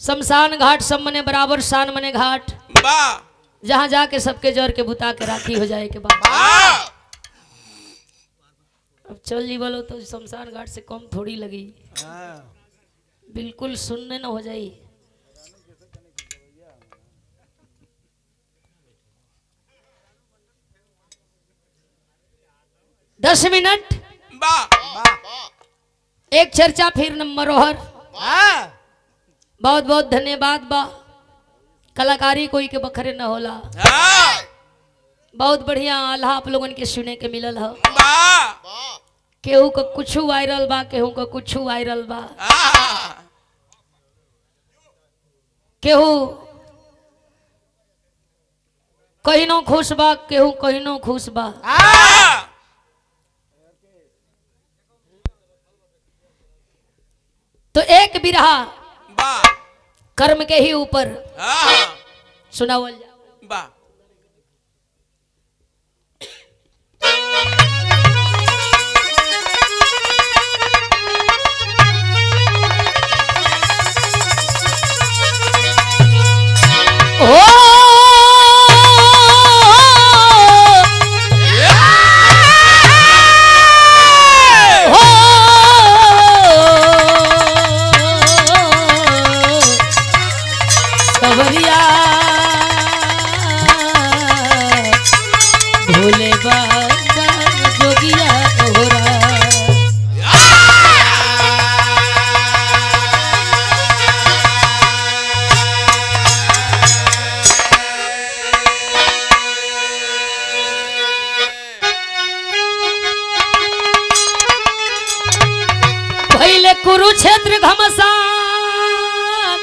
शमशान घाट सब मने बराबर शान मने घाट जहाँ जाके सबके जर के बुता के राखी हो जाए के बाद अब चल जी बोलो तो शमशान घाट से कम थोड़ी लगी, बिल्कुल सुनने न हो जाई। दस मिनट एक चर्चा फिर नंबर ओहर। बहुत बहुत धन्यवाद बा। कलाकारी कोई के बखरे न होला। बहुत बढ़िया आल्हा आप लोगन के सुने के मिलल है। केहू का कुछ वायरल बा, केहू का कुछ वायरल बा, केहू कहिनो खुश बा, केहू कहिनो खुश बा। तो एक बिरहा कर्म के ही ऊपर सुनावल जा। भोले बाबा जोगिया होरा भैले कुरुक्षेत्र घमसान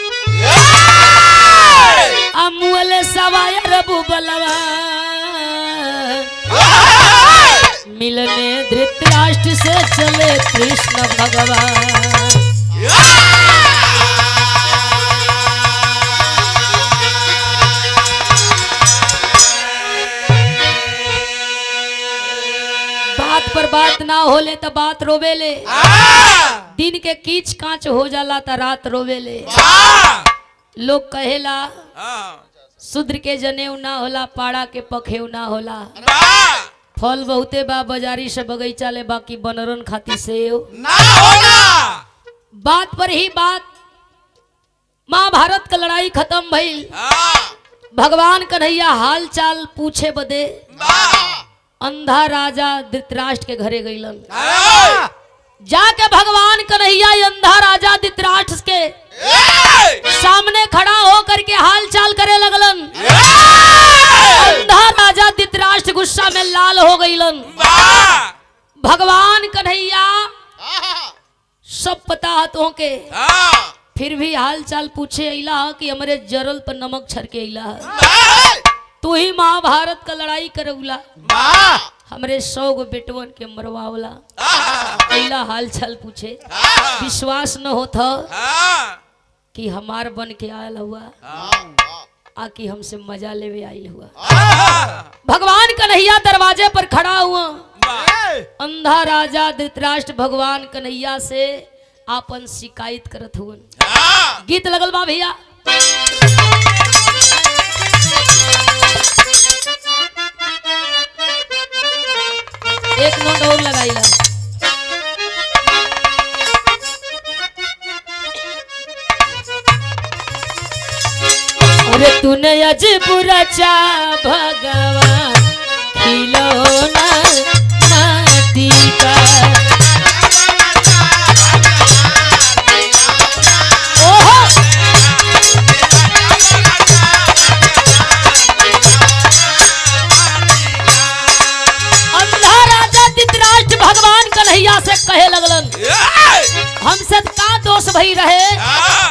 अमुअल सवाय रबु बलवा मिलने धृतराष्ट्र से चले कृष्ण भगवान। बात पर बात ना होले तो बात रोवेले, दिन के कीच कांच हो जाला तो रात रोवेले। लोग कहेला शूद्र के जनेऊ ना होला, पाड़ा के पखेऊ ना होला। फल बहुते बा बाजारी से बगीचा ले, बाकी बनरन खाती सेव ना होला। बात पर ही बात, महाभारत का लड़ाई खत्म भइल। भगवान कन्हैया हाल चाल पूछे बदे अंधा राजा धृतराष्ट्र के घरे गईलन। जाके भगवान कन्हैया अंधा राजा धृतराष्ट्र के सामने खड़ा होकर के हाल चाल करे लगलन। अंधा राजा धृतराष्ट्र गुस्सा में लाल हो गईलन। भगवान कन्हैया सब पता हाथों के, फिर भी हाल चाल पूछे अइला कि हमरे जरल पर नमक छरके अइला, तू ही महाभारत का लड़ाई करौला, हमरे 100 गो बेटवन के मरवावला। अइला हाल चाल पूछे, विश्वास न होता कि हमार बन के आयल हुआ आकि हमसे मजा लेवे आयल हुआ। भगवान कन्हैया दरवाजे पर खड़ा हुआ। अंधा राजा धृतराष्ट्र भगवान कन्हैया से आपन शिकायत करत हुआ। गीत लगल बा भैया। एक नोट और लगाइला। अरे तूने आज बुरा चा भगवान खिलौना माटी का, कन्हैया से कहे लगलन, हमसे का दोष भई रहे,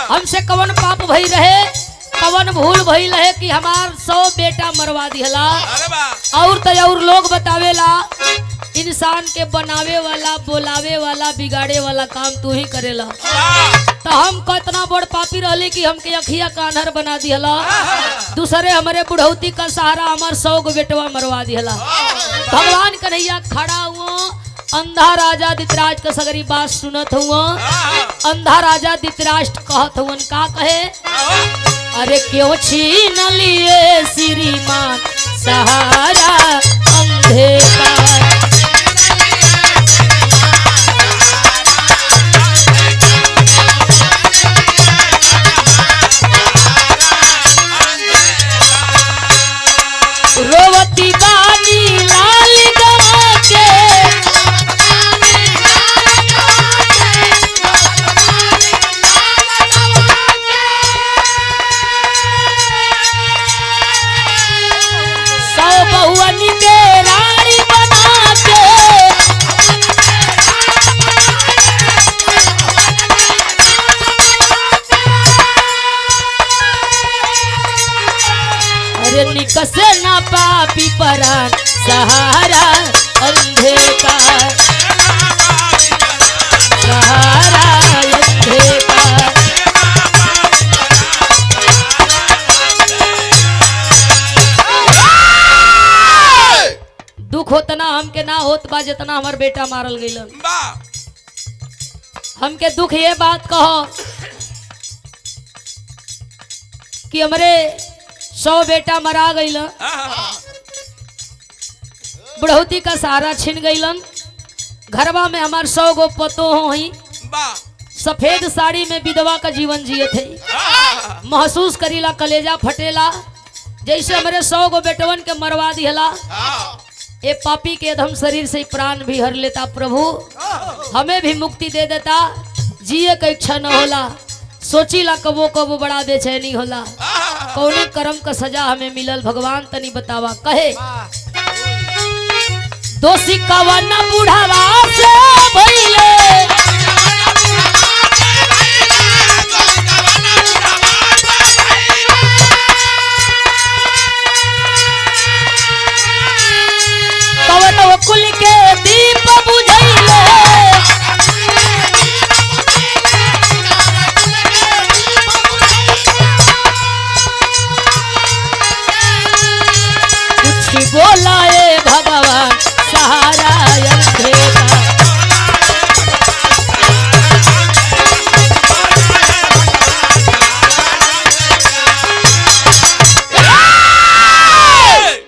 हमसे कवन पाप भई रहे, कवन भूल भई रहे कि हमार 100 बेटा मरवा दिहला। और तो और लोग बतावेला इंसान के बनावे वाला, बोलावे वाला, बिगाड़े वाला काम तू ही करेला। तो हम कितना बड़ पापी रहली कि हमके अखिया कान्हर बना दिहला, दूसरे हमारे बुढ़ौती का सहारा हमार 100 गो बेटवा मरवा दिहला। भगवान कन्हैया खड़ा हुआ अंधा राजा धृतराष्ट्र का सगरी बात सुनत हुआ। अंधा राजा धृतराष्ट्र कहत हुआ का कहे, अरे क्यों छीन लिए श्रीमान सहारा अंधे का। रोवती बानी लाल गवा के, सौ बहुअन के रानी बना के, अरे निकसे ना पापी परान सहारा अंधे का, सहारा अंधे का। दुख होतना हमके ना होत बा जितना हमार बेटा मारल गइलन। हमके दुख ये बात कहो कि हमरे 100 बेटा मरा गइलन, बुढ़ौती का सहारा छिन गइलन। घरवा में हमार 100 गो पतो होई, सफेद साड़ी में विधवा का जीवन जिए थे। महसूस करीला कलेजा फटेला जैसे हमारे 100 गो बेटवन के मरवा दिहला। ये पापी के अधम शरीर से प्राण भी हर लेता प्रभु, हमें भी मुक्ति दे देता। जिए का इच्छा न होला, सोचीला कबो कबो बड़ा बेचैनी होला। कौने कर्म का सजा हमें मिलल भगवान तनी बतावा। कहे दोषी कवन बुढ़ावा से भइले, कवन कुल के दीप बुझैले, बोलाए भगवान सहारा अंधे का।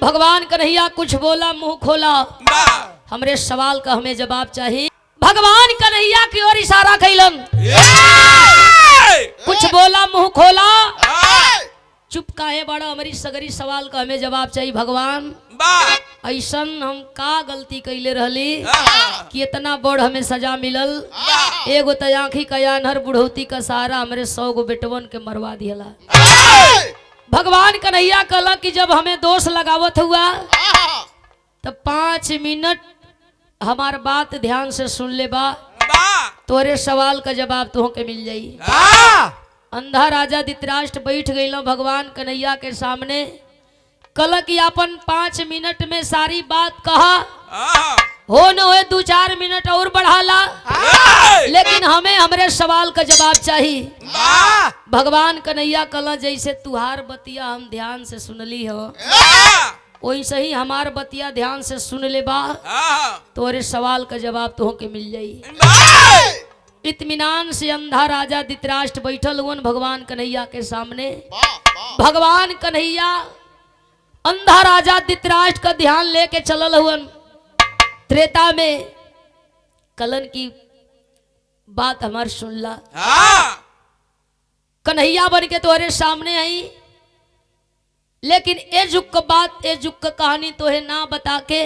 भगवान कन्हैया कुछ बोला मुंह खोला, हमरे सवाल का हमें जवाब चाहिए। भगवान कन्हैया की ओर इशारा कैलन, कुछ बोला मुंह खोला, चुप काहे बड़ा, हमारी सगरी सवाल का हमें जवाब चाहिए। भगवान ऐसन हम का गलती कैले रहली कि इतना बड़ हमें सजा मिलल। एगो त आँखी का यानहर बुढ़ौती का सहारा हमरे 100 गो बेटवन के मरवा दिहला। भगवान कन्हैया कहला कि जब हमें दोष लगावत हुआ तब 5 मिनट हमार बात ध्यान से सुन ले बा, तोरे सवाल का जवाब तुहके मिल जाई। अंधा राजा धृतराष्ट्र बैठ गइल भगवान कन्हैया के सामने, कल की अपन 5 मिनट में सारी बात कहा, हो न हो 2-4 मिनट और बढ़ाला, लेकिन हमें हमरे सवाल का जवाब चाहिए। भगवान कन्हैया कल जैसे तुहार बतिया हम ध्यान से सुनली हो, वैसे ही हमार बतिया ध्यान से सुन ले बा, तोरे सवाल का जवाब तुहके मिल जाई। इत्मीनान से अंधा राजा धृतराष्ट्र बैठल हुन भगवान कन्हैया के सामने। भगवान कन्हैया अंधा राजा धृतराष्ट्र का ध्यान लेके चलल हुन त्रेता में। कलन की बात हमार सुनला, कन्हैया बन के तोहरे सामने आई, लेकिन ए जुग का बात, ए जुग का कहानी तोहे ना बता के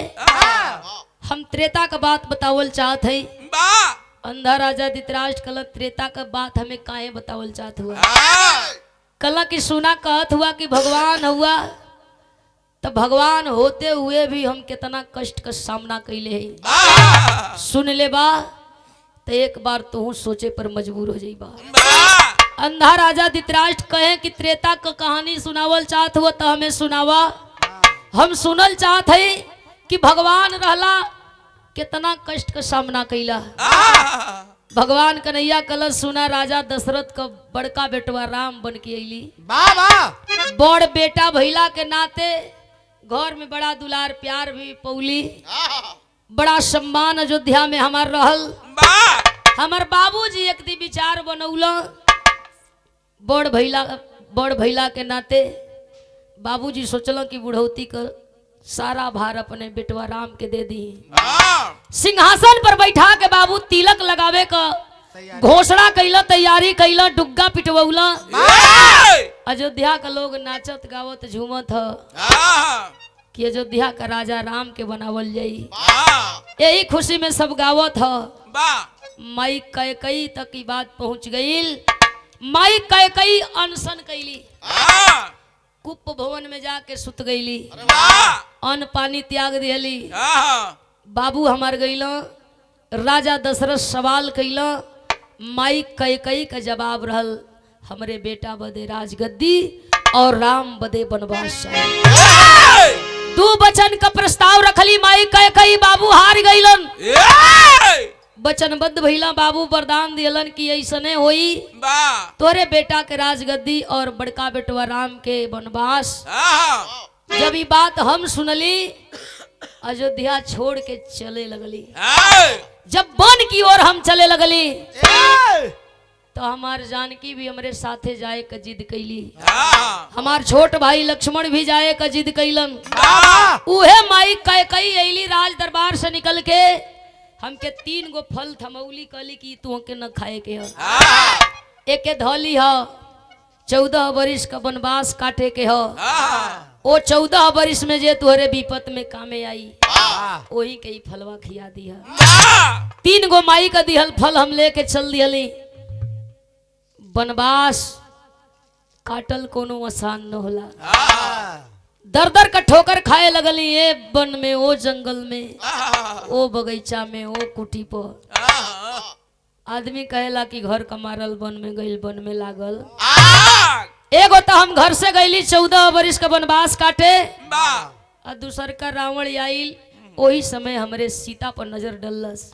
हम त्रेता का बात बतावल चाहत है। अंधा राजा धृतराष्ट्र कल त्रेता का बात हमें काहे बतावल चाहत हुआ। कल की सुना कहत हुआ कि भगवान हुआ, तो भगवान होते हुए भी हम कितना कष्ट का सामना कैले है। सुन ले बा तो एक बार तू सोचे पर मजबूर हो जाइबा। अंधा राजा धृतराष्ट्र कहे कि त्रेता का कहानी सुनावल चाहत हुआ तो हमें सुनावा। हम सुनल चाहत है कि भगवान रहला कितना कष्ट का सामना कैला। भगवान कन्हैया कल सुना राजा दशरथ का बड़का बेटवा राम बन के अली। बड़ बेटा भैला के नाते घर में बड़ा दुलार प्यार भी पौली। बड़ा सम्मान अयोध्या में हमार रहल। हमार बाबूजी एक दी विचार बनौला, बड़ भैला के नाते बाबूजी सोचल कि बुढ़ौती का सारा भार अपने बेटवा राम के दे दी। सिंहासन पर बैठा के बाबू तिलक लगावे का घोषणा कैला, तैयारी कैला, डुग्गा पिटवौला। अयोध्या का लोग नाचत गावत झूमत ह कि अयोध्या का राजा राम के बनावल जाई। यही खुशी में सब गावत ह। माई कैकई तक की बात पहुंच गई। माई कैकई अनशन कैली, कुप भवन में जाके सुत गईली, अन्न पानी त्याग दियली। बाबू हमार गईला, राजा दशरथ सवाल कैला, माई कैकई का जवाब रहल, हमरे बेटा बदे राजगद्दी और राम बदे वनवास चाहिए। दो वचन का प्रस्ताव रखली माई कैकई, बाबू हार गईलन। वचनबद्ध भइला, बाबू वरदान दियलन कि ऐसने होई, तोरे बेटा के राजगद्दी और बड़का बेटवा राम के वनवास। जब ये बात हम सुनली, अयोध्या छोड़ के चले लगली। जब वन की ओर हम चले लगली तो हमार जानकी भी हमरे साथे जाए का जिद कैली। हमार छोट भाई लक्ष्मण भी जाए का जिद कैलन। उहे माई कैकई अइली राज दरबार से निकल के, हमके 3 गो फल थमौली कली की तू के न खाए के ह। एक धौली ह 14 वर्ष का वनवास काटे के ह। ओ 14 वर्ष में जे तुहरे विपत में कामे आई, वही के ही फलवा खिया दिया। 3 गो माई का दिहल फल हम लेके चल दियली। वनवास काटल कोनो आसान न होला, दर दर का ठोकर खाए लगली। ए वन में, ओ जंगल में, ओ बगीचा में, ओ कुटी पर। आदमी कहेला कि घर कमारल वन में गइल, वन में लागल। एगो तो हम घर से गईली 14 वर्ष का वनवास काटे, और दूसर का रावण आइल। वही समय हमरे सीता पर नजर डलस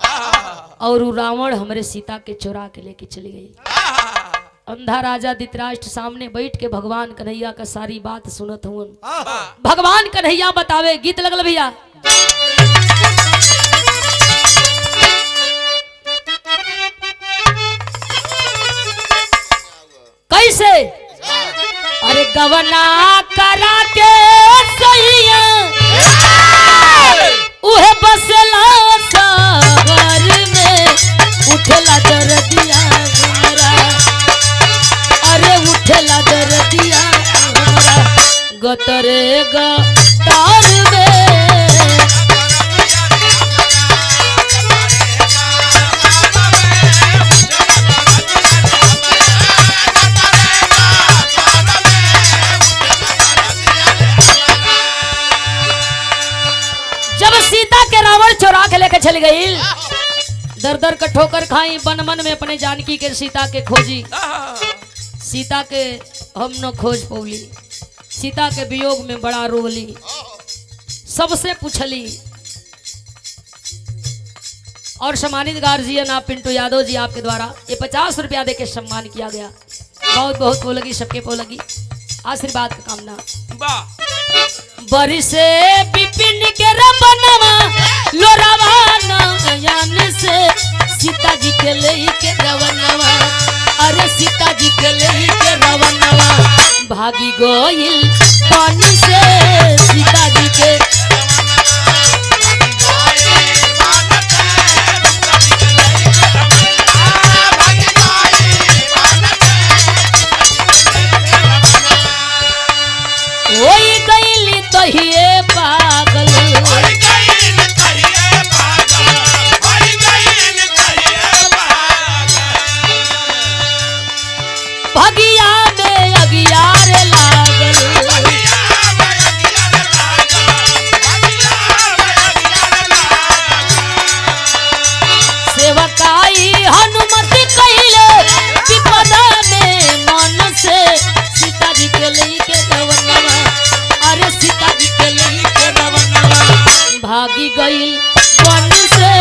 और वो रावण हमरे सीता के चुरा के लेके चली गई। अंधा राजा धृतराष्ट्र सामने बैठ के भगवान कन्हैया का सारी बात सुनत हुआ। भगवान कन्हैया बतावे, गीत लगल भैया। कैसे? अरे गवना करा के सैया उहे बसला सवर में, उठला दर्दिया हमरा, अरे उठला दर्दिया हमरा, गतरे गतार में। चोरा के लेके चली गई, दर दर का ठोकर खाई, बन मन में अपने जानकी के सीता के खोजी। सीता के हम न खोज पौली, सीता के वियोग में बड़ा रोली। सबसे पूछली, और सम्मानित गार्जियन आप पिंटू यादव जी, आपके द्वारा ये 50 रुपया दे के सम्मान किया गया। बहुत बहुत पोलगी, सबके पोलगी, आशीर्वाद का कामना। बरिसे बिपिन के रबनवा लोरावा नयन से, सीता जी के लई के रवनवा, अरे सीता जी के लई के रवनवा, भागी गोइल पानी से सीता जी के। ओई गईली तहिए पागल, भगिया में अगियार लागल, सेवकाई हनुमति कहिले विपदा में मन से, सीता जी के लई के रवनवा, अरे सीता जी के लई के रवनवा, भागी गई वन से।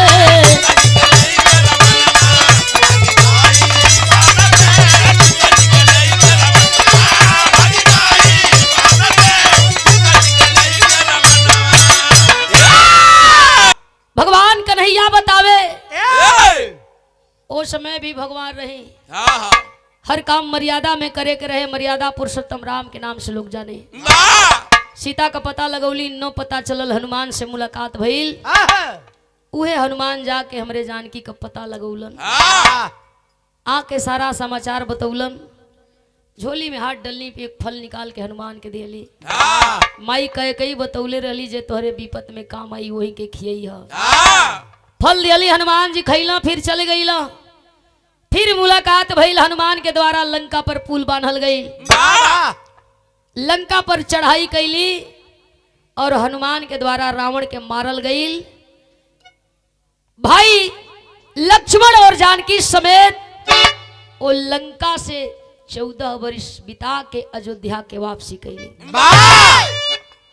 हर काम मर्यादा में करे के रहे, मर्यादा पुरुषोत्तम राम के नाम से लोग जाने। सीता का पता लगौली, नो पता चलल, हनुमान से मुलाकात भइल। उहे हनुमान जाके हमरे जानकी का पता लगौलन, आके सारा समाचार बतौलन। झोली में हाथ डलनी पे एक फल निकाल के हनुमान के दिली। माई कह कई बतौले रहली जे तोहरे विपत में काम आई, वही के खियई ह। फल दिली, हनुमान जी खैला, फिर चले गईला। फिर मुलाकात भइल, हनुमान के द्वारा लंका पर पुल बांधल गई। लंका पर चढ़ाई कैली और हनुमान के द्वारा रावण के मारल गई। भाई लक्ष्मण और जानकी समेत वो लंका से 14 वर्ष बिता के अयोध्या के वापसी कैली।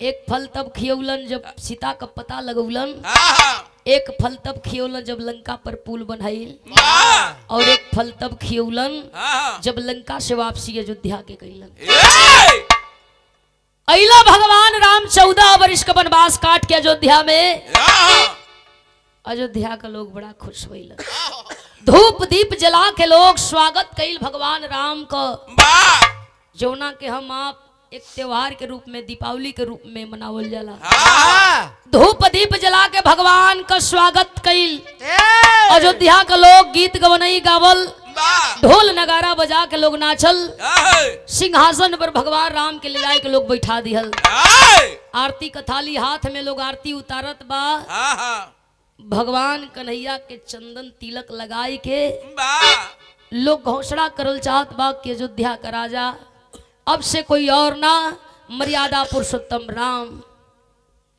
एक फल तब खियौलन जब सीता का पता लगौलन, एक फल तब खियौलन जब लंका पर पुल बनाइल, और एक फल तब खियौलन जब लंका से वापसी अयोध्या के कैलन। अइला भगवान राम 14 वर्ष का वनवास काट के अयोध्या में। अयोध्या का लोग बड़ा खुश हुई, धूप दीप जला के लोग स्वागत कैल भगवान राम का, जौना के हम आप एक त्योहार के रूप में, दीपावली के रूप में मनावल जाला। धूप दीप जला के भगवान का स्वागत कैल। अयोध्या का लोग गीत गवनई गावल, ढोल नगारा बजा के लोग नाचल। सिंहासन पर भगवान राम के ले जाए के लोग बैठा दिहल। आरती का थाली हाथ में लोग आरती उतारत बा। भगवान कन्हैया के चंदन तिलक लगाई के लोग घोषणा करल चाहत बा कि अयोध्या का राजा अब से कोई और ना, मर्यादा पुरुषोत्तम राम,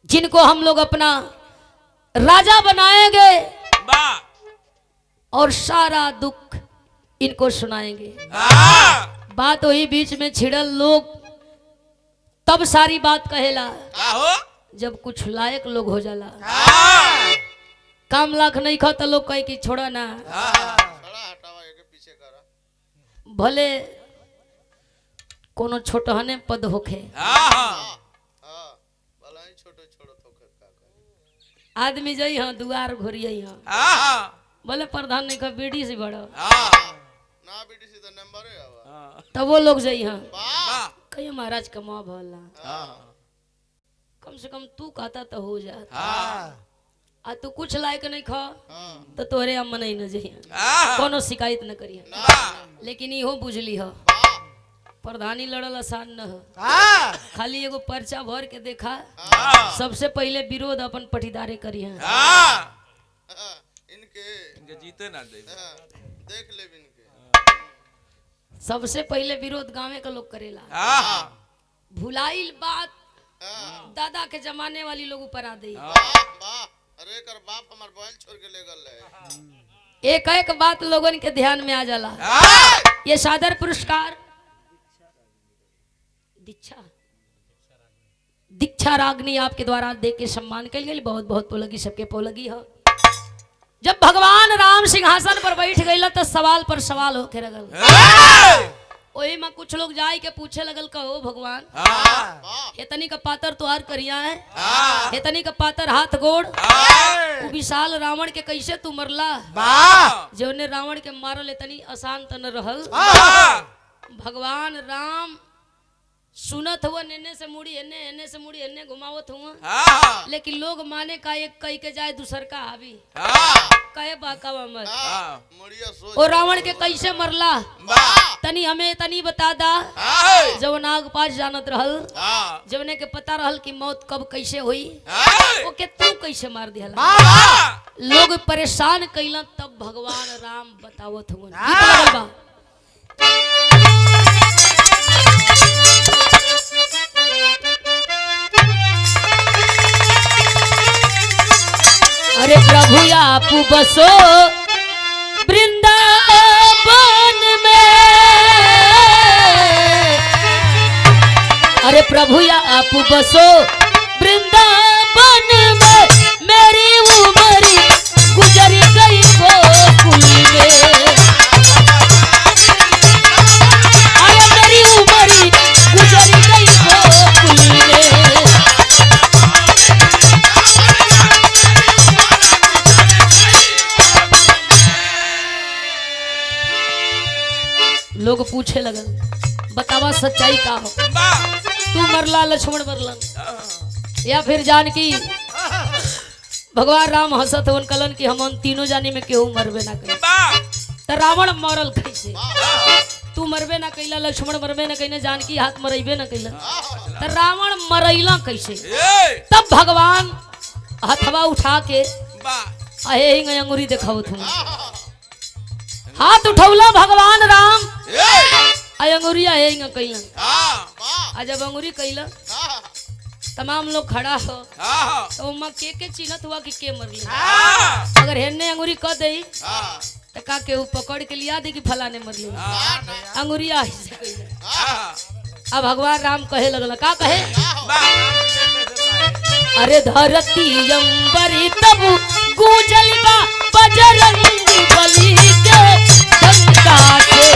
जिनको हम लोग अपना राजा बनाएंगे और सारा दुख इनको सुनाएंगे। बात वही बीच में छिड़ल, लोग तब सारी बात कहेला जब कुछ लायक लोग हो जाला। काम लाख नहीं खा तो लोग कहे कि छोड़ा ना, भले कोनो छोटहने पद होखे, आदमी जई हाँ दुआर घोरियई हाँ, बोले प्रधान नहीं खा बीडी से बड़ा ना, बीडी से तो नंबर है, तब वो लोग जई हाँ कहिए महाराज कमा भला, कम से कम तू कहता तो हो जाता। आ तू कुछ लायक नहीं खा तो तोरे अम्मा नहीं न जइया, कोनो शिकायत न करिए। लेकिन इहो बुझली हो, प्रधानी लड़ल आसान न हो, खाली एगो पर्चा भर के देखा, सबसे पहले विरोध अपन पटीदारे करी है। इनके जीते ना दे, देख ले इनके, सबसे पहले विरोध गांव के लोग करेला। भुलाइल बात दादा के जमाने वाली लोग ऊपर आ गई। अरे कर बाप हमार मोबाइल छोड़ के ले गल है। एक एक बात लोगन के ध्यान में आ जाला। ये सादर पुरस्कार दीक्षा रागनी आपके द्वारा दे के सम्मान कल गई, बहुत बहुत पोलगी सबके पोलगी हो। जब भगवान राम सिंहासन पर बैठ गई तो सवाल पर सवाल होके लगल। वही में कुछ लोग जाए के पूछे लगल, कहो भगवान हेतनी का पातर तुहार करिया है, हेतनी का पातर हाथ गोड़, विशाल रावण के कैसे तू मरला, जो ने रावण के मारल इतनी आसान त न रहल। भगवान राम सुनत हुआ, नेने से मुड़ी एने, एने से मुड़ी एने घुमावत हुआ, लेकिन लोग माने का एक कई के जाए दूसर का हावी कहे बाका मत। और रावण के कैसे मरला तनी हमें तनी बता दा। जब नाग पास जानत रहल, जवने के पता रहल कि मौत कब कैसे हुई, ओके तू कैसे मार दिया। लोग परेशान कैला, तब भगवान राम बतावत हुआ। अरे प्रभु आप बसो वृंदावन में, अरे प्रभु आप बसो वृंदावन में, मेरी उम्र गुजर गई गोकुल में। अरे मेरी उम्र गुजर गई गोकुल में। लोग बतावा सच्चाई का हो, तू मरला लक्ष्मण मरलन या फिर जानकी? भगवान राम हंसत होन कलन कि हम तीनों जानी में केहू मरबे ना करी। तो रावण मरल कैसे? तू मरबे ना कैला, लक्ष्मण मरबे ना कैला, जानकी हाथ मरैबे ना कैला, तो रावण मरैला कैसे? तब भगवान हथवा उठा के अहे ही अंगुरी दिखावत हूँ, हाथ उठौला भगवान राम अंगुरिया है कैला। जब अंगुरी कैला तमाम लोग खड़ा हो तो उमा के चिन्हत हुआ कि के मरले। अगर हेने अंगुरी कह दे तो का के पकड़ के लिया दे कि फलाने मरले, अंगुरिया ऐसे कैला। अब भगवान राम कहे लगल, का कहे? अरे धरती अंबरी तब गूंजल बा बजरंग बली के डंका से।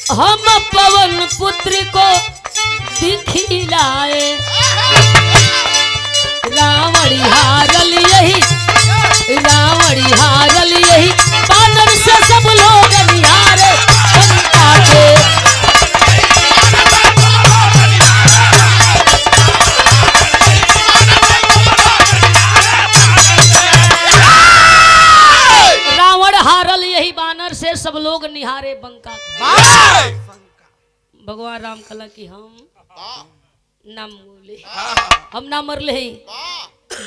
हम पवन पुत्र को दिखिलाए, रावण हारल यही, रावण हारल यही, बानर से सब लोग निहारे बनता के। रावण हारल यही, बानर से सब लोग निहारे बंका। भगवान राम कला कि हम ना मोले, हम ना मरले हैं।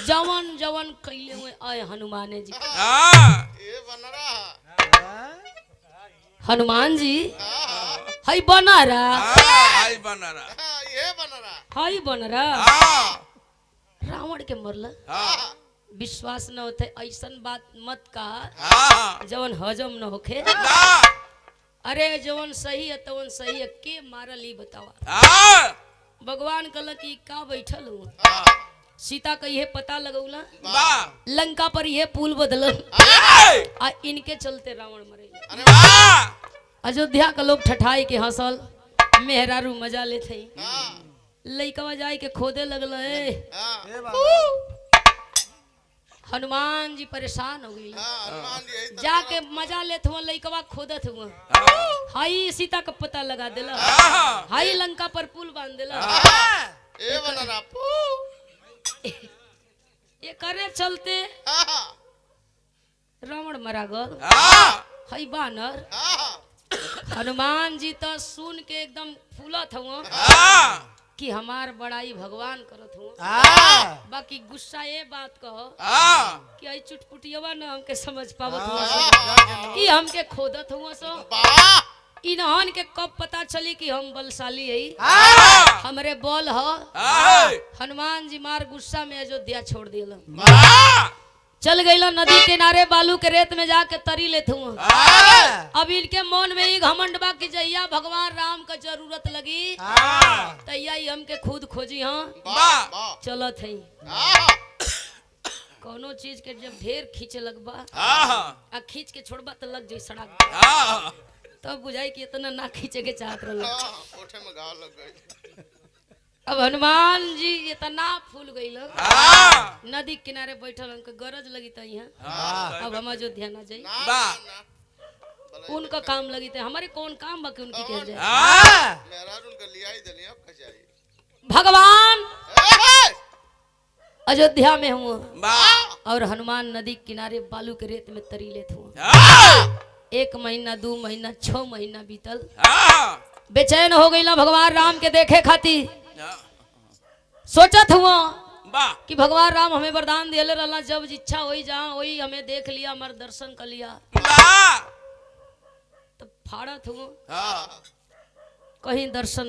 जवन जवन कैले हुए आए हनुमान जी, हनुमान जी हई बनरा, हई बनरा रावण के मरला। विश्वास न होते ऐसन बात मत कहा जवन हजम न होखे। अरे जवन सही है तवन सही है, के मारल ही बतावा। भगवान कहला कि का बैठल हूँ, सीता का ये पता लगौला, लंका पर ये पुल बदलन आ इनके चलते रावण मरे। अयोध्या का लोग ठठाई के हंसल, मेहरारू मजा लेते, लइकवा जाए के खोदे लगल है। हनुमान जी परेशान हो गई, जाके मजा लेते हुआ लइकवा खोदत हुआ, हाई सीता का पता लगा देला, हाई लंका पर पुल बांध देला। ये करे चलते रावण मरा गल, हाई बानर। हनुमान जी तो सुन के एकदम फूलत हुआ कि हमार बड़ाई भगवान करत हुआ। बाकी गुस्सा ये बात कहो कि आई चुटपुटियवा न हमके समझ पावत हुआ कि हमके खोदत हुआ सो। इन्हन के कब पता चली कि हम बलशाली है, हमरे बल हो। हनुमान जी मार गुस्सा में अयोध्या छोड़ दिया, चल गई नदी किनारे बालू के रेत में जाके तरी लेते हुए। अब इनके मन में ही घमंड बा कि जहिया भगवान राम का जरूरत लगी तैया ही हमके खुद खोजी। हाँ चलत है, कोनो चीज के जब ढेर खींचे लगबा आ खींच के छोड़बा तो लग जाई सड़क, तब बुझाई कि इतना ना खींचे के चाहत रह। अब हनुमान जी इतना फूल गई नदी किनारे बैठल, उनके गरज लगी था यहाँ। अब हम अयोध्या ना जाई, उनका काम लगी थे, हमारे कौन काम बाकी उनकी कह जाए। भगवान अयोध्या में हुआ और हनुमान नदी किनारे बालू के रेत में तरी लेते हुआ। 1 महीना 2 महीना 6 महीना बीतल, बेचैन हो गई ना भगवान राम के देखे खातिर। सोचत हुआ कि भगवान राम हमें वरदान दिले रहला, जब इच्छा होई जहाँ वही हमें देख लिया, हमारे दर्शन कर लिया। तो फाड़त हुआ कहीं दर्शन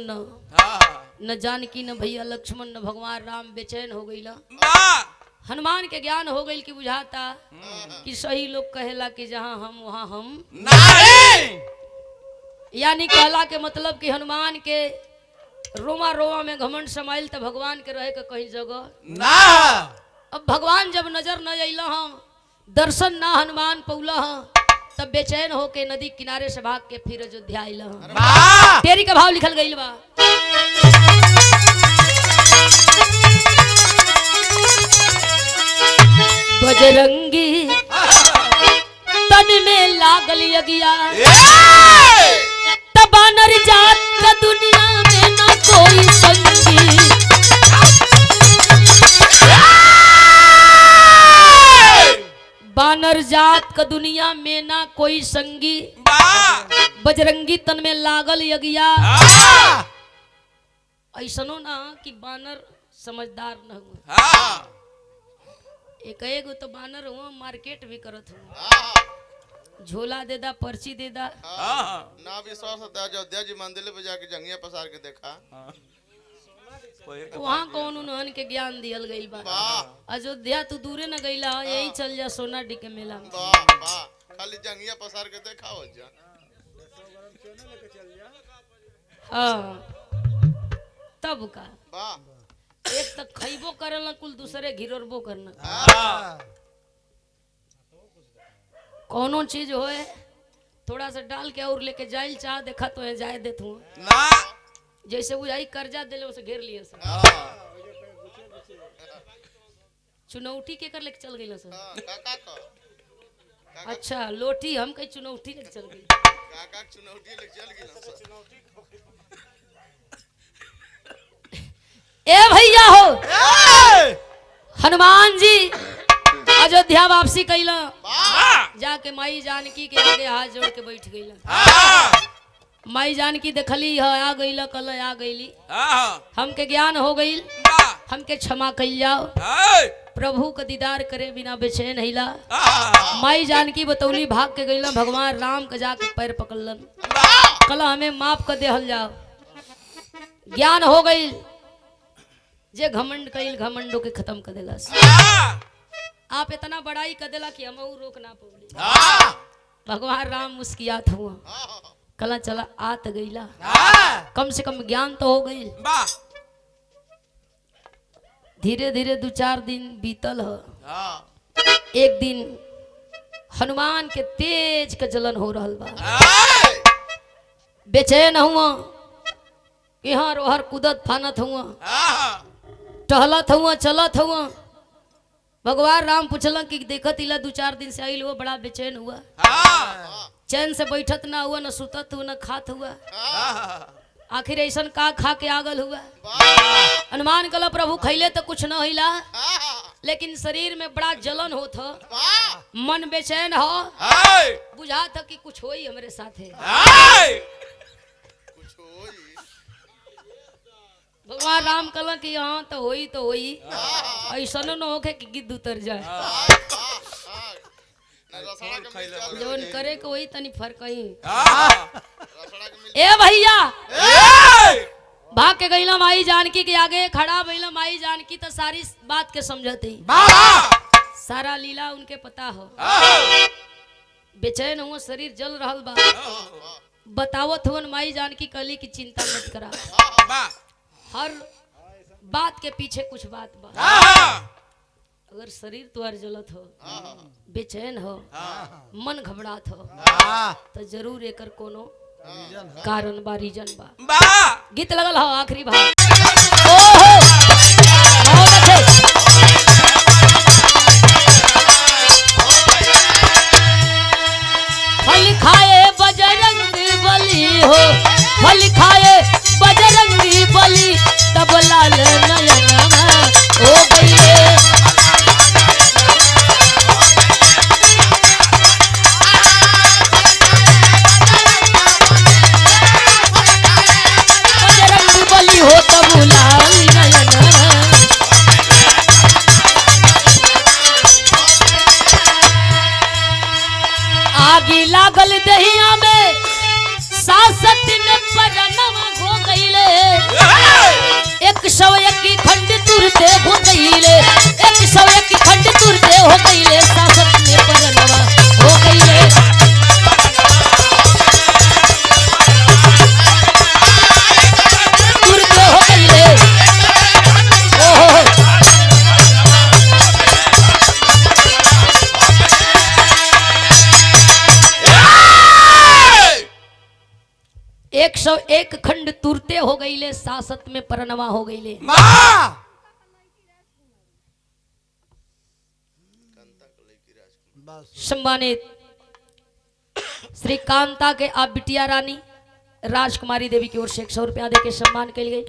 न जानकी न भैया लक्ष्मण न भगवान राम, बेचैन हो गई। हनुमान के ज्ञान हो गई कि बुझाता कि सही लोग कहेला कि जहाँ हम वहाँ हम नहीं। यानी कहला के मतलब कि हनुमान के रोमा रोमा में घमंड समाइल तो भगवान के रहे के कहीं जगह ना। अब भगवान जब नजर न अल दर्शन ना हनुमान पौला तब बेचैन होके नदी किनारे से भाग के फिर अयोध्या आइल तेरी का भाव लिखल गई बा बजरंगी तन में लागल यगिया तबानर जात का दुनिया में ना कोई संगी बानर जात का दुनिया में ना कोई संगी बजरंगी तन में लागल यगिया ऐसनो ना कि बानर समझदार न हुआ एक एगो तो बानर हुआ मार्केट भी करत हुआ झोला दे दा पर्ची दे दा ना विश्वास होता है अयोध्या जी मंदिर पे जाके जंगिया पसार के देखा वहाँ कौन उन्हन के ज्ञान दियल गई बा अयोध्या तू दूरे न गईला यही चल जा सोना डी के मेला में खाली जंगिया पसार के देखा हो जा हाँ तब का वाह एक तक खइबो करल कुल दूसरे घिरबो करना कोनो चीज होए थोड़ा सा डाल के और लेके जाइल चाह देखा तो है जाए देत हूँ ना जैसे वो आई कर्जा दिले उसे घेर लिए सर चुनौती के कर लेके चल गई सर काका को अच्छा लोटी हम कहीं चुनौती लेके चल गई काका चुनौती लेके चल गई ए भैया हो हनुमान जी अयोध्या वापसी कैला जाके माई जानकी के आगे हाथ जोड़ के बैठ गईला माई जानकी देखली है आ गईला कल आ गईली हमके ज्ञान हो गईल हमके क्षमा कइल जाओ प्रभु का दीदार करे बिना बेचैन हिला माई जानकी बतौली भाग के गईला भगवान राम के जाके पैर पकड़लन कल हमें माफ कर देहल जाओ ज्ञान हो गईल जे घमंड कइल घमंडो के खत्म कर देला आप इतना बड़ाई कर देला कि हम रोक ना पौली भगवान राम मुस्कियात हुआ कला चला आत गईला कम से कम ज्ञान तो हो गई धीरे धीरे 2-4 दिन बीतल है एक दिन हनुमान के तेज के जलन हो रहल बा बेचैन हुआ यहाँ रोहर कूदत फानत हुआ टहलत हुआ चलत हुआ भगवान राम पूछलन कि देखत इला 2-4 दिन से आइल हुआ बड़ा बेचैन हुआ चैन से बैठत ना हुआ न सुतत हुआ न खात हुआ आखिर ऐसा का खा के आगल हुआ हनुमान कला प्रभु खैले तो कुछ न हिला लेकिन शरीर में बड़ा जलन होत हो मन बेचैन हो बुझा था कि कुछ होई हमारे साथ है भगवान राम कला कि हाँ तो होई ऐसा न होके कि गिद्ध उतर जाए जोन करे को वही तनी फर्क ही ए भैया भाग के गईला माई जानकी के आगे खड़ा भइला माई जानकी तो सारी बात के समझती सारा लीला उनके पता हो बेचैन हुआ शरीर जल रहल बा बतावत हुन माई जानकी कली की चिंता मत करा हर बात के पीछे कुछ बात बा अगर शरीर तुअर जलत हो बेचैन हो मन घबरात हो तो जरूर एकर कोनो कारण बा रीजन बा गीत लगल हो आखिरी भाव ओहो बहुत अच्छे फल खाए बजरंग बली हो फल खाए बजरंगी बली तब लाल नयन हो गई हो तब लाल नयन आगे लागल दहिया में सासत में परनवा हो गईले 101 खंड तुरते हो गईले 101 खंड तुरते हो गईले सासत में परनवा हो गईले तुरते हो गईले ओहो 101 खंड तुरते हो गईले सासत में परनवा हो गईले। सम्मानित श्री कांता के आप बिटिया रानी राजकुमारी देवी की ओर से 100 रुपया देके सम्मान के लिए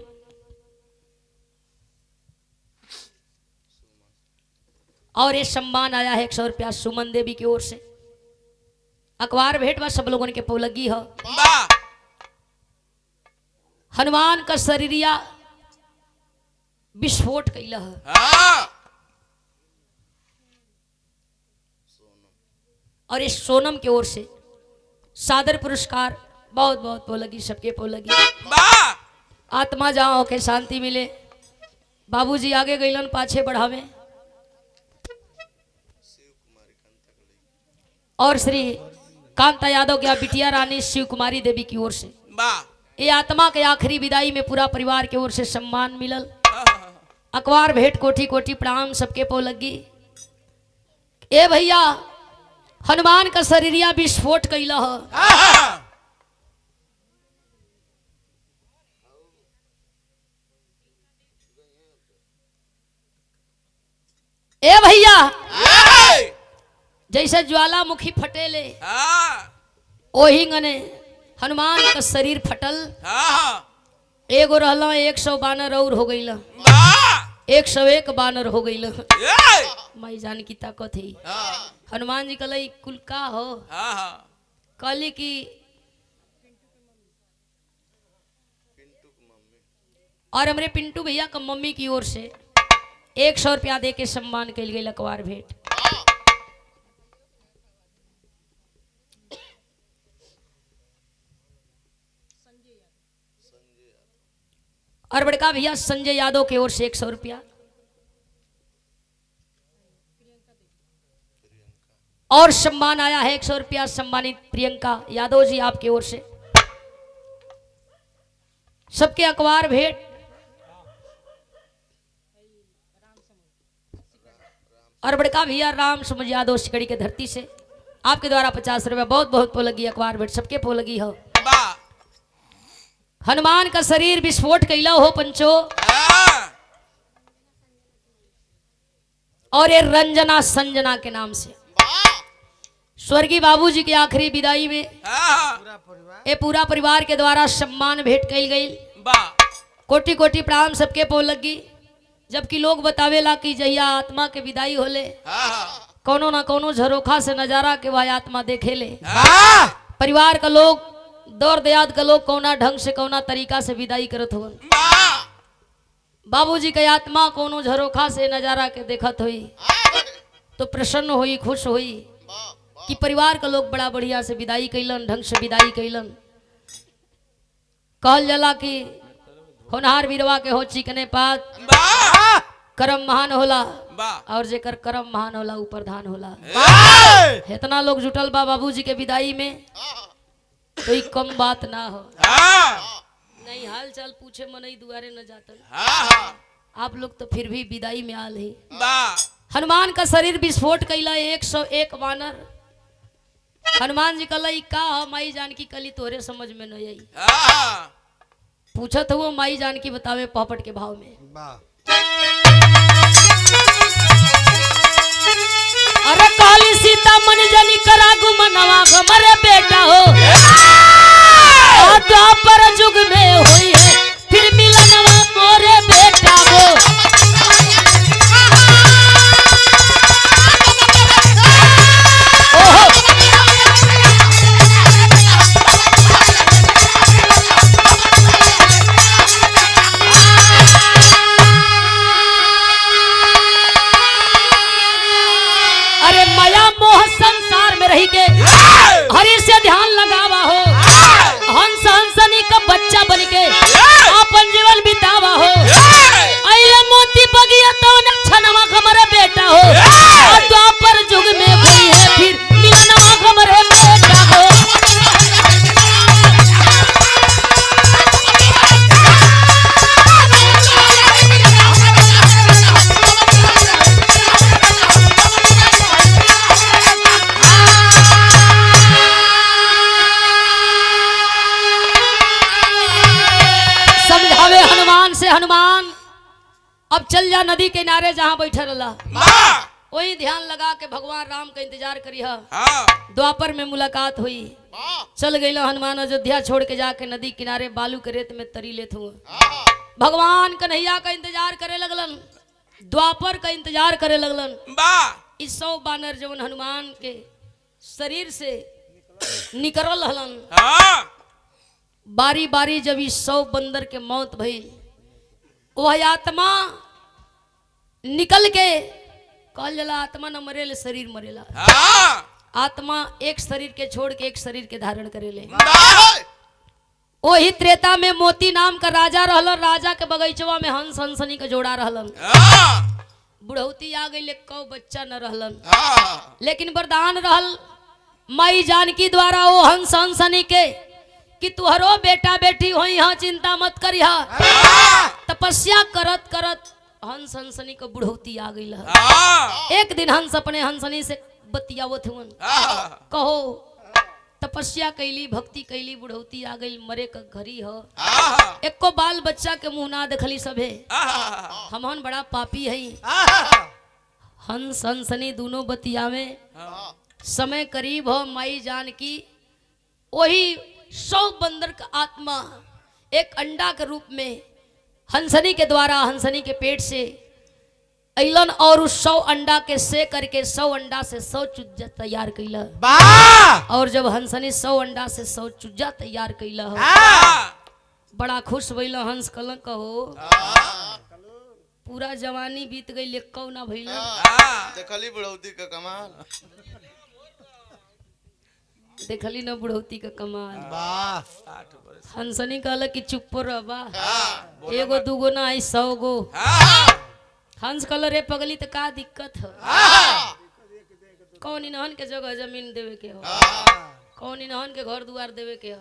और ये सम्मान आया है 100 रुपया सुमन देवी की ओर से। अखबार भेंट सब लोगों के पोलगी हो। हनुमान का शरीरिया विस्फोट कैला है और इस सोनम की ओर से सादर पुरस्कार बहुत बहुत पोलगी सबके पोलगी। आत्मा जहाँ होके शांति मिले। बाबूजी आगे गईलन पाछे बढ़ावे और श्री कांता यादव की बिटिया रानी शिव कुमारी देवी की ओर से ये आत्मा के आखिरी विदाई में पूरा परिवार की ओर से सम्मान मिलल। अखबार भेंट कोटि कोटि प्रणाम सबके पो लगी। ए भैया हनुमान का शरीरिया विस्फोट कैला ह। ए भैया जैसे ज्वालामुखी फटेले ओही गने हनुमान का शरीर फटल। एगो रहला 100 बानर और हो गईला 101 बानर हो गईला। माई जान की ताकत है। हनुमान जी कल कुल का हो कली की और हमारे पिंटू भैया का मम्मी की ओर से 100 रुपया दे के सम्मान के लिए लकवार भेंट। और बड़का भैया संजय यादव की ओर से 100 रुपया और सम्मान आया है 100 रुपया सम्मानित प्रियंका यादव जी आपकी ओर से। सबके अखबार भेंट। और बड़का भैया राम समझ यादव सिकड़ी के धरती से आपके द्वारा 50 रुपया बहुत बहुत पोलगी अखबार भेंट सबके पोलगी हो। हनुमान का शरीर विस्फोट कैला हो पंचो और ये रंजना संजना के नाम से स्वर्गीय बाबूजी की आखिरी विदाई में ये पूरा परिवार के द्वारा सम्मान भेंट कैल गई। कोटि कोटि प्रणाम सबके पो लगी। जबकि लोग बतावेला कि जहिया आत्मा के विदाई होले कोनो ना कोनो झरोखा से नजारा के वह आत्मा देखे ले। परिवार का लोग दौर दयाद का लोग कौना ढंग से कौना तरीका से विदाई करत हो। बाबूजी का आत्मा कोनो झरोखा से नजारा के देखत हुई तो प्रसन्न हुई खुश हुई कि परिवार का लोग बड़ा बढ़िया से विदाई कैलन ढंग से विदाई कैलन। कहल जाला कि होनहार वीरवा के हो चिकने पात कर्म महान होला और जेकर कर्म महान होला ऊपर धान होला। इतना लोग जुटल बा बाबूजी के विदाई में कोई कम बात ना हो। नहीं हाल चाल पूछे मनई दुआरे न जातन। आप लोग तो फिर भी विदाई में आल ही। हनुमान का शरीर विस्फोट कैला 101 वानर। हनुमान जी कल का माई जानकी कली तोरे समझ में नहीं आई। पूछत हुआ माई जानकी बतावे पॉपट के भाव में। अरे काली सीता मन जनी करा गुमनवा गमरे बेटा हो द्वापर जुग में हुई है फिर मिलनवा मोरे बेटा हो। अरे माया मोह संसार में रही के अब चल जा नदी के किनारे जहाँ बैठा रहा वाह वही ध्यान लगा के भगवान राम का इंतजार करी है। हाँ द्वापर में मुलाकात हुई, वाह चल गई हनुमान अयोध्या छोड़ के जाके नदी किनारे बालू के रेत में तरी लेत हुए। हाँ भगवान कन्हैया का इंतजार करे लगलन, द्वापर का इंतजार करे लगलन। वाह इस 100 बानर जवन हनुमान के शरीर से निकलल हलन, हाँ बारी बारी जब इस 100 बंदर के मौत भई, वह आत्मा निकल के कहल जला आत्मा न मरेले शरीर मरेला। हाँ आत्मा एक शरीर के छोड़ के एक शरीर के धारण करेले। वाह वही त्रेता में मोती नाम का राजा रहलन, राजा के बगीचवा में हंस हंसनी का जोड़ा रहलन। हाँ बुढ़ौती आ गई, कौ बच्चा न रहलन, हाँ लेकिन वरदान रहल माई जानकी द्वारा वो हंस हंसनी के कि तुहरो बेटा बेटी हो यहाँ चिंता मत करिहा। तपस्या करत करत हंस हंसनी को बुढ़ौती आ गई। हाँ एक दिन हंस अपने हंसनी से बतियावत हुन, हाँ कहो तपस्या कैली भक्ति कैली, बुढ़ौती आ गई, मरे का घरी हो, हाँ एको बाल बच्चा के मुंह ना देखली सभे, हाँ हमन बड़ा पापी है। हंस हंसनी दोनों बतियावे, समय करीब हो, माई जानकी वही 100 बंदर का आत्मा एक अंडा के रूप में हंसनी के द्वारा हंसनी के पेट से अलन और उस 100 अंडा के से करके 100 अंडा से 100 चुज्जा तैयार कैला। और जब हंसनी 100 अंडा से 100 चुज्जा तैयार कैला हो, बड़ा खुश भइला। हंस कल कहो पूरा जवानी बीत गई, लेकौ ना भइला। देखली बुढ़ौती का कमाल, देखली ना बुढ़ौती का कमाल। हंसनी कहला कि चुप रह, एगो दूगो ना आई 100 गो। हंस कहला रे पगली तो का दिक्कत है, कौन इन्हन के जगह जमीन देवे के हो, कौन इन्हन के घर दुआर देवे के हो,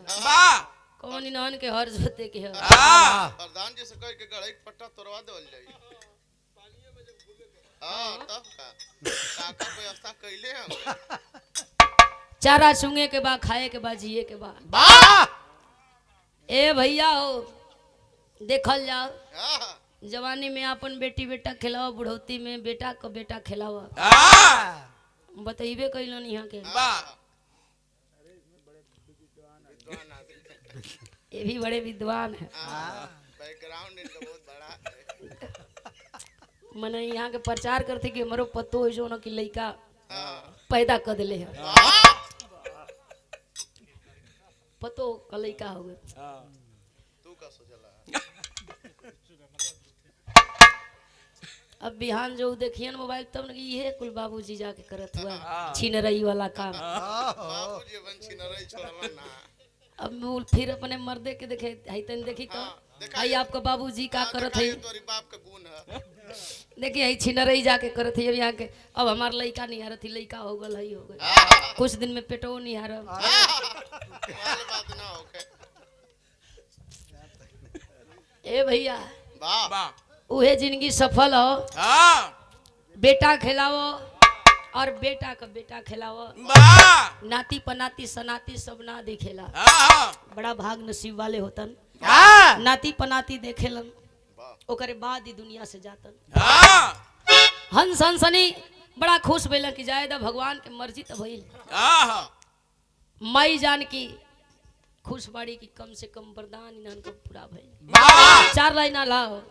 कौन इन्हन के हर जोते के हो। प्रधान जी से कह के गड़ाई के पट्टा तोड़वा देवल जाई। हां तब का व्यवस्था कैले हम, चारा चुंगे के बाद खाए के बाद जिए के बाद। ए भैया हो देखल जाओ, जवानी में अपन बेटी बेटा खिलाओ, बुढ़ौती में बेटा का बेटा खिलाओ। बतइबे कैलन यहाँ के, ये भी बड़े विद्वान है। बैकग्राउंड इनका बहुत बड़ा है। मने यहाँ के प्रचार करते कि हमारो पतो है जो न कि लड़का पैदा कर दिले है, पतो का लड़का हो गए। तू का सोचला अब बिहान जो देखिए मोबाइल तब न ये कुल बाबूजी जाके करत हुआ छीन रही वाला काम। बाबूजी वंशी न रही छोड़ला ना। अब वो फिर अपने मर्दे के देखे है तन देखी का आई आपका बाबूजी का करत है, तोरी बाप का गुण है। देखिए है छीन रही जाके करत है यहाँ के। अब हमार लड़का नहीं आ रही, लड़का हो गल है, हो गए कुछ दिन में पेटो नहीं आ रहा। वाले बात ना होके ए भैया वाह उहे जिंदगी सफल हो, बेटा खिलाओ और बेटा का बेटा खिलाओ, नाती पनाती सनाती सब ना दिखेला। बड़ा भाग नसीब वाले होतन, नाती पनाती देखेलन ओकरे बाद ही दुनिया से जातन। हंस हंसनी बड़ा खुश भइलन कि जायदा भगवान के मर्जी तो भइल। माई जानकी खुश बाड़ी की कम से कम वरदान इन्हन को पूरा भइल। 4 लाइन लाओ।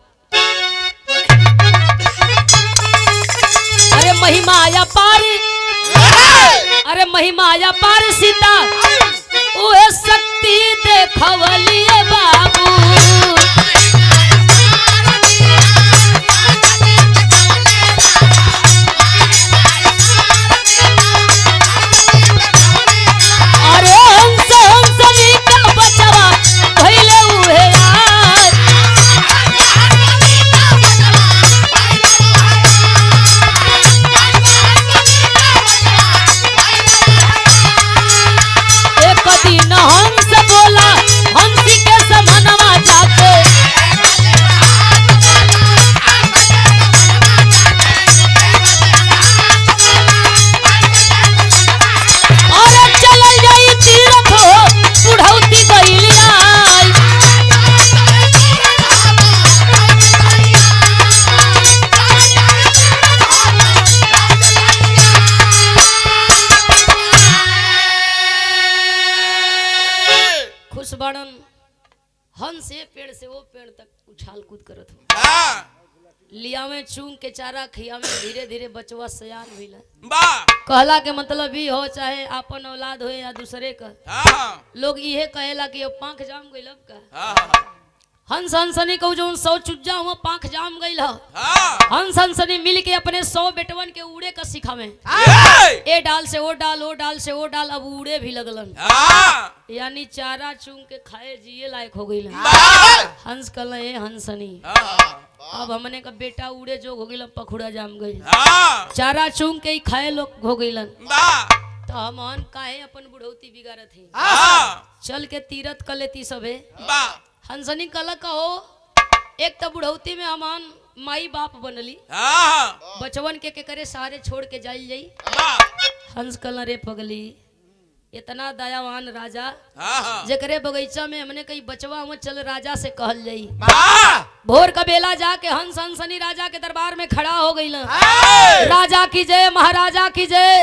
अरे महिमा आया पार, अरे महिमा आया पार सीता उहे शक्ति देखवलिए बाबू। अरे हंस हंसनी का बचवा भइले उहे आय। एक दिन हंस बोला हंसी के समनवा जाके, अरे चलल जाई तीरथ हो बुढ़ौती गइलिया। धनुष बाणन हंस से पेड़ से वो पेड़ तक उछाल कूद करत हो लिया में चूंग के चारा खिया में धीरे धीरे बचवा सयान भइला कहला के मतलब ही हो चाहे आपन औलाद हो या दूसरे का लोग इहे कहेला कि अब पांख जाम गइल अब का हंस हंसनी कहू जो 100 चुज्जा हुआ पांख जाम गइल हंस हंसनी मिल के अपने 100 बेटवन के उड़े का सिखावे ए डाल से वो डाल ओ डाल से वो डाल अब उड़े भी लगलन यानी चारा चूंग के खाए जिए लायक हो गइल हंस कहला ए हंसनी अब हमने का बेटा उड़े जो हो गइल पखुड़ा जाम गइल चारा चूंग के ही खाए लोग हो गइलन तो हमन काहे अपन बुढ़ौती बिगाड़त है चल के तीरथ कर लेती सबे हंसनी कल कहो एक तो बुढ़ौती में हमान माई बाप बनली बचवन के करे सारे छोड़ के जाइल जाई हंस कल रे पगली इतना दयावान राजा जेकरे बगीचा में हमने कई बचवा हुआ चल राजा से कहल जाई भोर का बेला जाके हंस हंसनी राजा के दरबार में खड़ा हो गई राजा की जय महाराजा की जय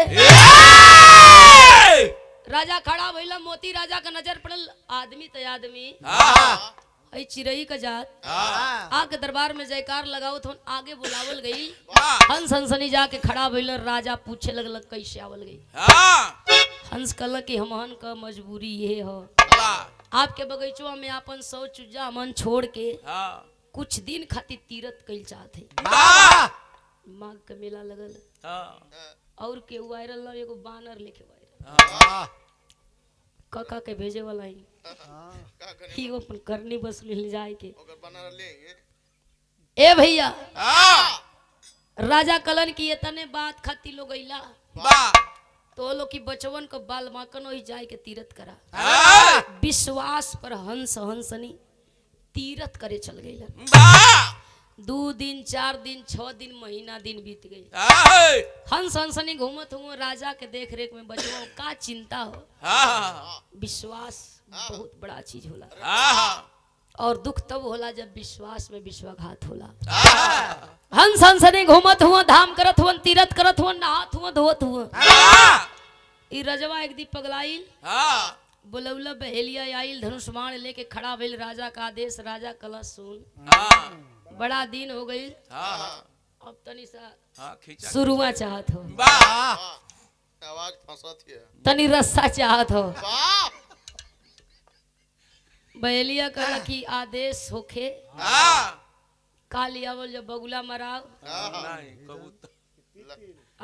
राजा खड़ा भइला मोती राजा का नजर पड़ल आदमी तो आदमी आई चिरई का जात आके दरबार में जयकार लगाओ तो आगे बुलावल गई हंस हंसनी जाके खड़ा भइल राजा पूछे लगल कैसे आवल गई हंस कहल कि हमन का मजबूरी ये हो आपके बगीचवा में अपन 100 चुज्जा हमन छोड़ के कुछ दिन खातिर तीरथ कइल चाहते माघ का मेला लगल और के वायरल ना एगो बानर लेके वायरल काका के भेजे वाला ही ही वो अपन करनी बस ले जाए के ए भैया राजा कलन की इतने बात खाती लोग गइला तो लोग की बचवन को बाल माकनो ही जाए के तीरथ करा विश्वास पर हंस हंसनी तीरथ करे चल गइला 2 दिन 4 दिन 6 दिन महीना दिन बीत गई हंस हंसनी घूमत हुआ राजा के देख रेख में बचवा का चिंता हो विश्वास बहुत बड़ा चीज होला और दुख तब होला जब विश्वास में विश्वासघात होला हंस हंसनी घूमत हुआ धाम करत हुआ तीरथ करत हुआ नहात हुआ धोत हुआ ई रजवा एक दी पगलाइल बुलौला बहेलिया आइल धनुष बाण लेके खड़ा भइल राजा का आदेश राजा कलश सुन बड़ा दिन हो गई अब तनी सा शुरुआ चाहत हो आवाज फंसत है तनी रस्सा चाहत हो बहेलिया कहा कि आदेश होखे कालियावल जब बगुला मराव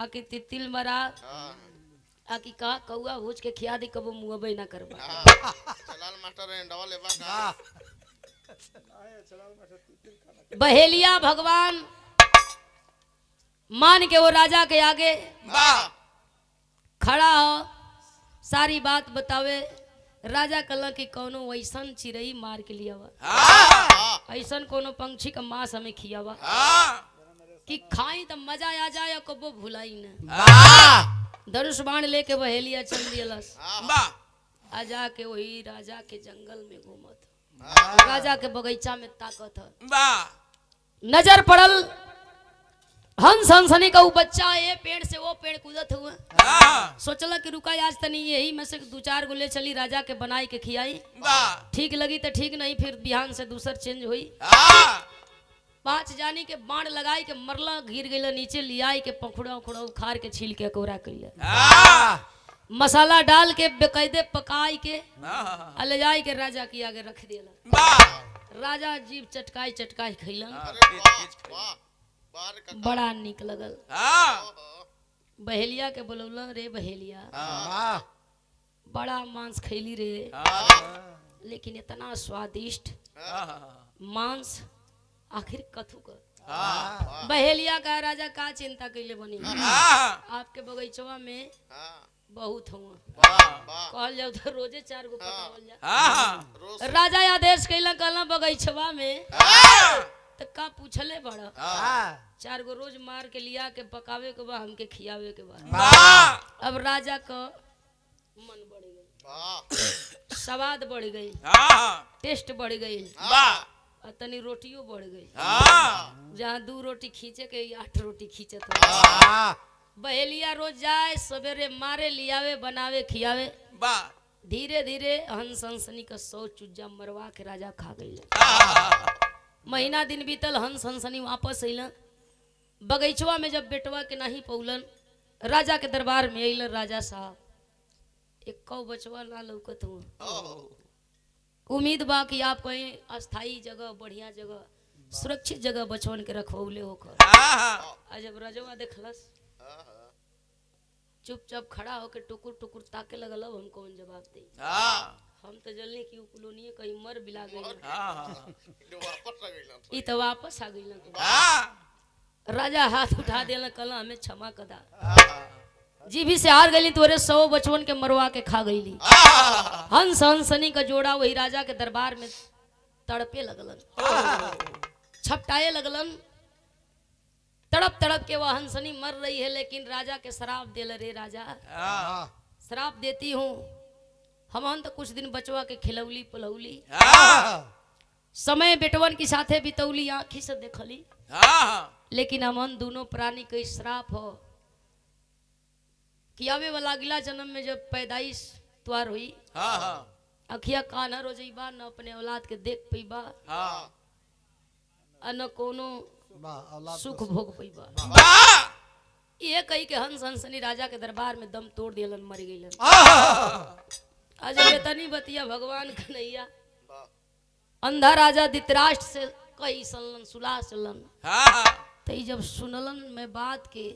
आकी तितिल मराव आकी का कौआ भूज के खिया दी कबो मुंहबे ना करबा चलाल मास्टर एंडवा लेबा का बहेलिया भगवान मान के वो राजा के आगे खड़ा हो सारी बात बतावे राजा कल की कोनो वैसन चिड़ई मार के लिया ऐसन कोनो पंछी का मांस हमें खियावा कि खाई तो मजा आ जाए कबो भुलाई ना धनुष बाण लेके बहेलिया चल दियलस आ जाके वही राजा के जंगल में घूमत राजा के बगीचा में ताकत नजर पड़ल हंस हंसनी का बच्चा ये पेड़ से वो पेड़ कूदत हुआ सोचला कि रुका आज तनी यही में से 2-4 गो ले चली राजा के बनाई के खियाई ठीक लगी तो ठीक नहीं फिर बिहान से दूसर चेंज हुई 5 जानी के बाण लगाई के मरला गिर गई नीचे लियाई के पखुड़ा उखुड़ा उखाड़ के छील के कोरा कैले मसाला डाल के बेकायदे पकाई के ले जाई के राजा के आगे रख दिया राजा जीभ चटकाई चटकाई खैलन बड़ा निक लगल बहेलिया के बोलौला रे बहेलिया बड़ा मांस खैली रे लेकिन इतना स्वादिष्ट मांस आखिर कथू कर बहेलिया का राजा का चिंता कैले बनी आपके बगीचवा में बहुत हुआ कहल जाओ तो रोजे 4 गो पकावल जा राजा आदेश कैला कहला बगीचवा में तो का पूछले बड़ा 4 गो रोज मार के लिया के पकावे के बाद हमके खियावे के बाद अब राजा का मन बढ़ गई स्वाद बढ़ गई टेस्ट बढ़ गई तनी रोटियों बढ़ गई जहाँ 2 रोटी खींचे के 8 रोटी खींचत बहेलिया रोज जाए सवेरे मारे लियावे बनावे खियावे धीरे धीरे हंस हंसनी का 100 चुज्जा मरवा के राजा खा गई। महीना दिन बीतल, हंस हंसनी वापस अइलन। बगीचवा में जब बेटवा के नहीं पौलन, राजा के दरबार में अइलन। राजा साहब एक कौ बचवा ना लौकत हुआ। उम्मीद बा कि आप कहीं अस्थाई जगह, बढ़िया जगह, सुरक्षित जगह बचवन के रखवले होकर। आज जब राजवा देखलस, चुपचाप खड़ा होकर टुकुर टुकुर ताके लगल। हम कौन जवाब दे? हम तो जल्दी की कॉलोनी कहीं मर बिला गई, ई तो वापस आ गई। राजा हाथ उठा दिया, कल हमें क्षमा कदा, जी भी से हार गई तोरे 100 बचवन के मरवा के खा गईली। हंस हंसनी का जोड़ा वही राजा के दरबार में तड़पे लगलन, छपटाए लगलन। तड़प तड़प के वह हंसनी मर रही है, लेकिन राजा के शराब दे रे राजा, शराब देती हूँ। हम तो कुछ दिन बचवा के खिलौली पुलौली, समय बेटवन की साथे बितौली, आंखी से देखली। लेकिन हमन दोनों प्राणी के श्राप हो कि आवे वाला अगला जन्म में जब पैदाइश त्वार हुई, अखिया कान हो जाइबा, न अपने औलाद के देख पैबा, न कोनो सुख भोग पैबा। ये कही के हंस हंसनी राजा के दरबार में दम तोड़ दिलन, मर गईलन। आज बेतनी बतिया भगवान कन्हैया अंधा राजा धृतराष्ट्र से कही सलन, सुला सलन। तई जब सुनलन में बात के,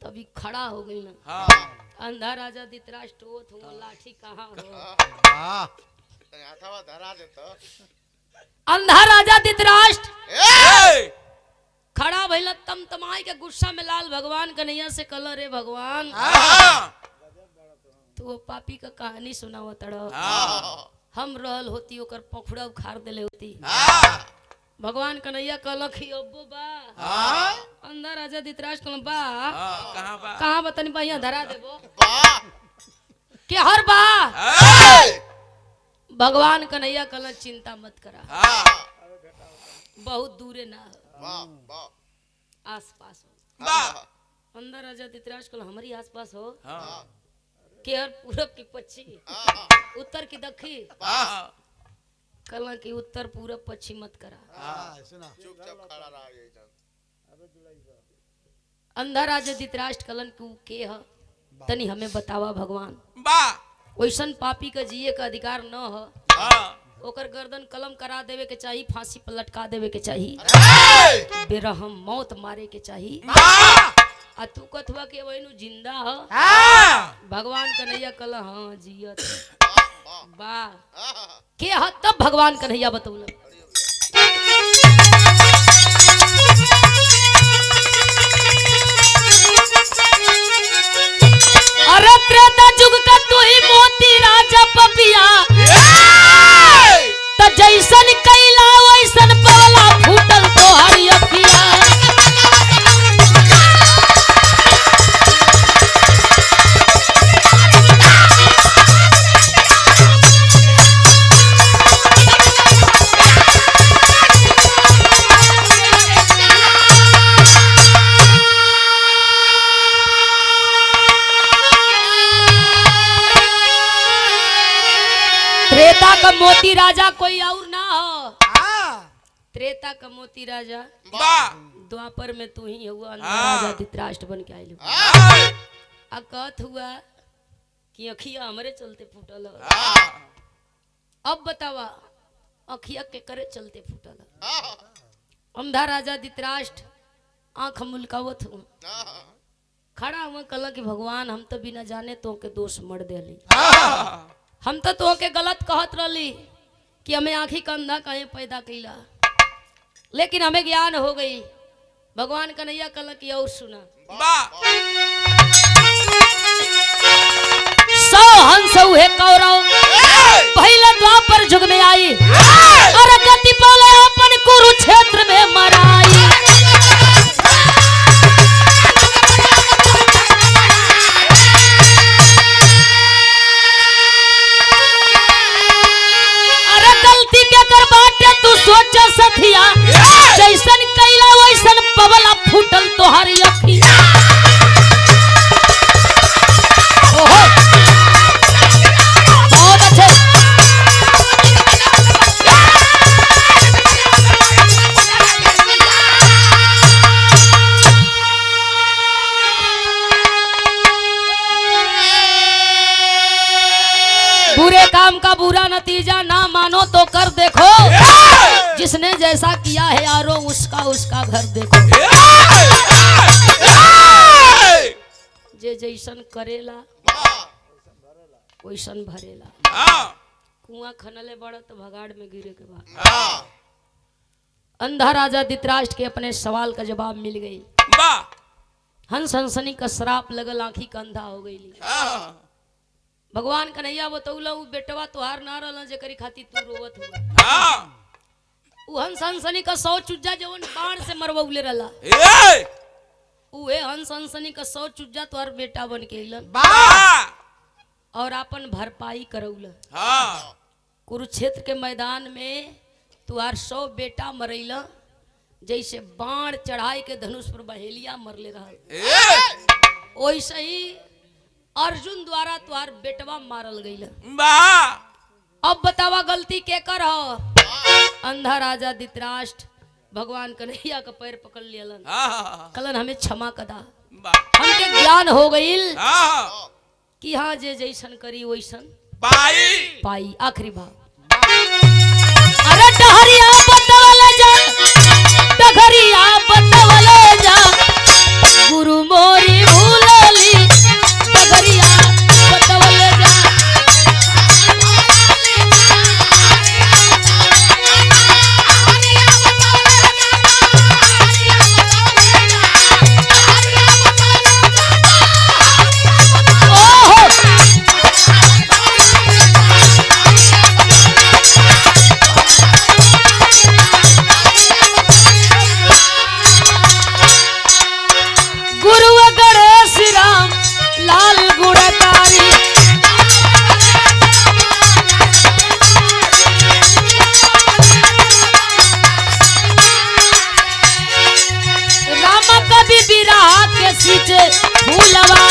तभी खड़ा हो गईलन। अंधा राजा धृतराष्ट्र होत हुआ, लाठी कहाँ हो? अंधा राजा धृतराष्ट्र खड़ा भइल, तमतमाई के गुस्सा में लाल भगवान कन्हैया से कल, रे भगवान तू वो पापी का कहानी सुनाव तड़, हम रहल होती ओकर पखुड़ा उखाड़ देले होती। भगवान कन्हैया कहल कि अब्बो बा। अंधा राजा धृतराष्ट्र कहल बा, कहाँ बतनी बा, यहाँ धरा देबो के हर बा। भगवान कन्हैया कहल चिंता मत करा, बहुत दूरे ना हो, आस पास हो। अंदर राजा धृतराष्ट्र कहल हमारी आस पास हो, केहर पूरब की पश्चिम, उत्तर की दक्षिण। कहला कि उत्तर पूरब पश्चिम मत करा, चुपचाप खड़ा रहा। अंधा राजा धृतराष्ट्र कहलन कि के ह तनी हमें बतावा भगवान। वैसन पापी का जिए का अधिकार न हो, ओकर गर्दन कलम करा देवे के चाहिए, फांसी पर लटका देवे के चाहिए, बेरहम मौत मारे के चाहिए। आ तू कथवा के वैनु जिंदा हो? भगवान कन्हैया कल हाँ जियत बा के ह, तब भगवान कन्हैया बतौल। अरे त्रेता जुग का तू ही मोती राजा पपिया, त जैसन कैला वैसन पवला, फूटल तोहारी अखिया। त्रेता का मोती राजा कोई और ना हो, त्रेता का मोती राजा द्वापर में तू ही हुआ, राजा धृतराष्ट्र बन के आइल। आ कहत हुआ कि अखिया हमरे चलते फूटल। अब बतावा अखिया के करे चलते फूटल। अंधा राजा धृतराष्ट्र आंख मुलकावत हूँ, खड़ा हुआ कल कि भगवान हम तो बिना जाने तो के दोष मर देली, हम तो के गलत कहत रही कि हमें आँखी का अंधा कहे पैदा कैला, लेकिन हमें ज्ञान हो गई। भगवान कन्हैया कल की और सुना। 100 हंस हुए कौरव, पहले द्वापर युग में आई, और गति पाले अपन कुरुक्षेत्र में मराई। सोचा सथिया, जैसन कैला वैसन पवला, फूटल तोहारी अखिया। का बुरा नतीजा ना मानो तो कर देखो, जिसने जैसा किया है यारो उसका उसका घर देखो। जे जैसन करेला वैसन भरेला। कुआं खनले बड़ा तो भगाड़ में गिरे के बाद। अंधा राजा धृतराष्ट्र के अपने सवाल का जवाब मिल गई। हंस हंसनी का श्राप लगल, आंखी का अंधा हो गई। भगवान कन्हैया बतौला उ बेटवा तोहार ना रहल जेकरी खातिर तू रोवत हुआ। उ हंस हंसनी का 100 चुज्जा जवन बाण से मरवौले रहला, उहे हंस हंसनी का 100 चुज्जा तोहार बेटा बन के अइलन और अपन भरपाई करौला। कुरुक्षेत्र के मैदान में तुहार 100 बेटा मरैला, जैसे बाण चढ़ाई के धनुष पर बहेलिया मरले रहल, वैसे ही अर्जुन द्वारा तुहार बेटवा मारल गईला। अब बतावा गलती के कर हो? अंधा राजा धृतराष्ट्र भगवान कन्हैया का पैर पकड़ लियलन, कलन हमें क्षमा कदा, हमके ज्ञान हो गईल कि हाँ जे जैसन करी वैसन पाई। आखिरी भाव। अरे डहरिया बतवले जा, डहरिया बतवले जा, गुरु मोरी भूलली, डहरिया बतवले जा। फूलवा